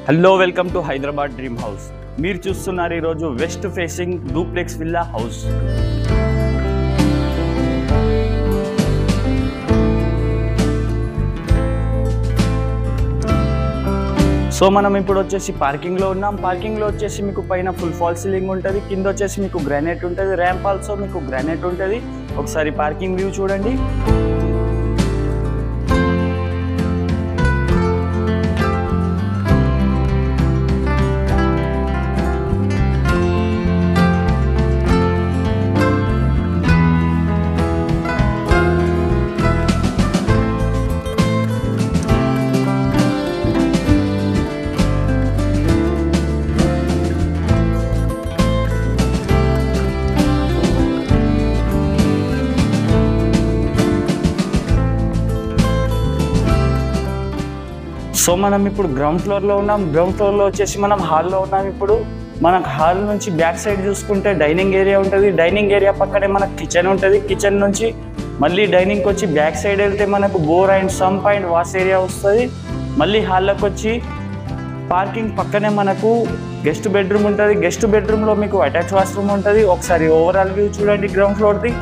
Hello welcome to Hyderabad dream house. మీరు చూస్తున్నారు ఈరోజు west facing duplex villa house. So మనం ఇప్పుడు వచ్చేసి పార్కింగ్లో ఉన్నాం. పార్కింగ్లో వచ్చేసి మీకు పైన ఫుల్ ఫాల్ సీలింగ్ ఉంటుంది, కింద వచ్చేసి మీకు గ్రానైట్ ఉంటుంది, ర్యాంప్ ఆల్సో మీకు గ్రానైట్ ఉంటుంది. ఒకసారి పార్కింగ్ వ్యూ చూడండి. సో మనం ఇప్పుడు గ్రౌండ్ ఫ్లోర్లో ఉన్నాం. గ్రౌండ్ ఫ్లోర్లో వచ్చేసి మనం హాల్లో ఉన్నాం. ఇప్పుడు మనకు హాల్ నుంచి బ్యాక్ సైడ్ చూసుకుంటే డైనింగ్ ఏరియా ఉంటుంది. డైనింగ్ ఏరియా పక్కనే మనకు కిచెన్ ఉంటుంది. కిచెన్ నుంచి మళ్ళీ డైనింగ్కి వచ్చి బ్యాక్ సైడ్ వెళ్తే మనకు bore and sump and wash area వస్తుంది. మళ్ళీ హాల్లోకి వచ్చి పార్కింగ్ పక్కనే మనకు గెస్ట్ బెడ్రూమ్ ఉంటుంది. గెస్ట్ బెడ్రూమ్లో మీకు అటాచ్ వాష్రూమ్ ఉంటుంది. ఒకసారి ఓవరాల్ వ్యూ చూడండి గ్రౌండ్ ఫ్లోర్ది.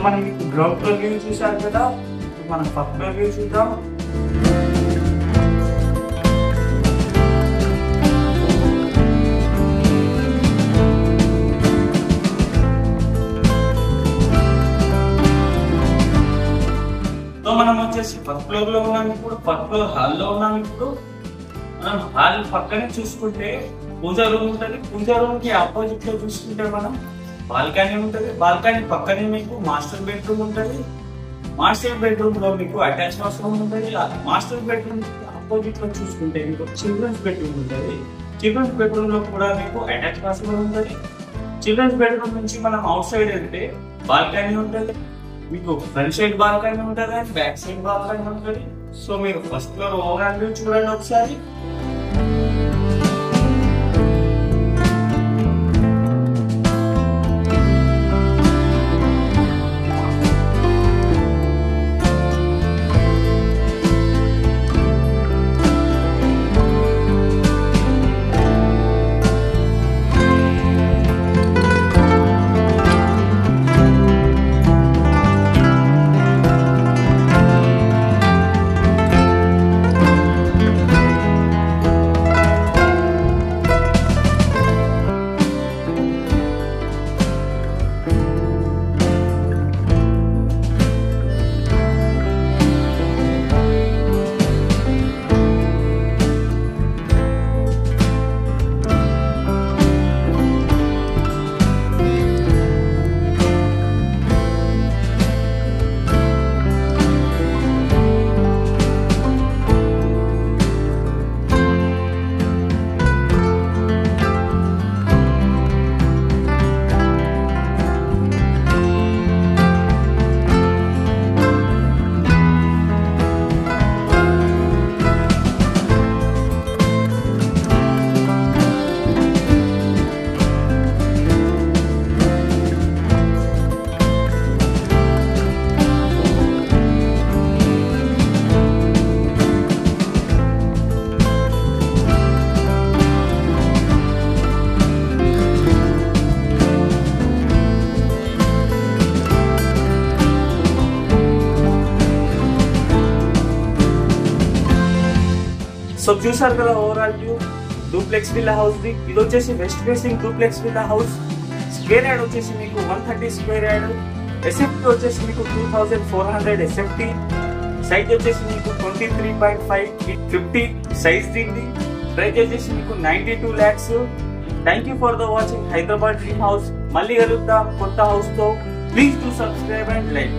మనం గ్రౌండ్ ఫ్లోర్ వ్యూ చూసారు కదా, మనం ఫస్ట్ ఫ్లోర్ వ్యూ చూద్దాం. సో మనం వచ్చేసి ఫస్ట్ ఫ్లోర్ లో ఉన్నాం. ఇప్పుడు ఫస్ట్ ఫ్లోర్ హాల్లో ఉన్నాం. ఇప్పుడు మనం హాల్ పక్కనే చూసుకుంటే పూజా రూమ్ ఉంటుంది. పూజా రూమ్ కి ఆపోజిట్ లో చూసుకుంటే మనం బాల్కనీ ఉంటుంది. బాల్కనీ పక్కనే మీకు మాస్టర్ బెడ్రూమ్ ఉంటుంది. మాస్టర్ బెడ్రూమ్ లో మీకు అటాచ్ వాష్రూమ్ ఉంటుంది. మాస్టర్ బెడ్రూమ్ ఆపోజిట్ లో చూసుకుంటే మీకు చిల్డ్రన్స్ బెడ్రూమ్ ఉంటుంది. చిల్డ్రన్స్ బెడ్రూమ్ లో కూడా మీకు అటాచ్ వాష్రూమ్ ఉంటుంది. చిల్డ్రన్స్ బెడ్రూమ్ నుంచి మనం అవుట్ సైడ్ వెళ్తే బాల్కనీ ఉంటుంది. మీకు ఫ్రంట్ సైడ్ బాల్కనీ ఉంటుంది అండ్ బ్యాక్ సైడ్ బాల్కనీ ఉంటుంది. సో మీరు ఫస్ట్ ఫ్లోర్ ఓవరాల్ వ్యూ చూడండి ఒకసారి. సో చూసారు కదా overall view duplex villa house the. ఇది వచ్చేసి west facing duplex villa house. Square yard వచ్చేసి మీకు 130 స్క్వేర్ యార్డ్. ఎస్ఎఫ్టీ వచ్చేసి మీకు 2400 ఎస్ఎఫ్టీ. సైజ్ వచ్చేసి మీకు 23.5 సైజ్ దీనిది. ప్రైస్ వచ్చేసి మీకు 92 lakhs. Thank you for the watching Hyderabad dream house. మళ్ళీ కలుద్దాం కొత్త హౌస్ తో. Please do subscribe and like.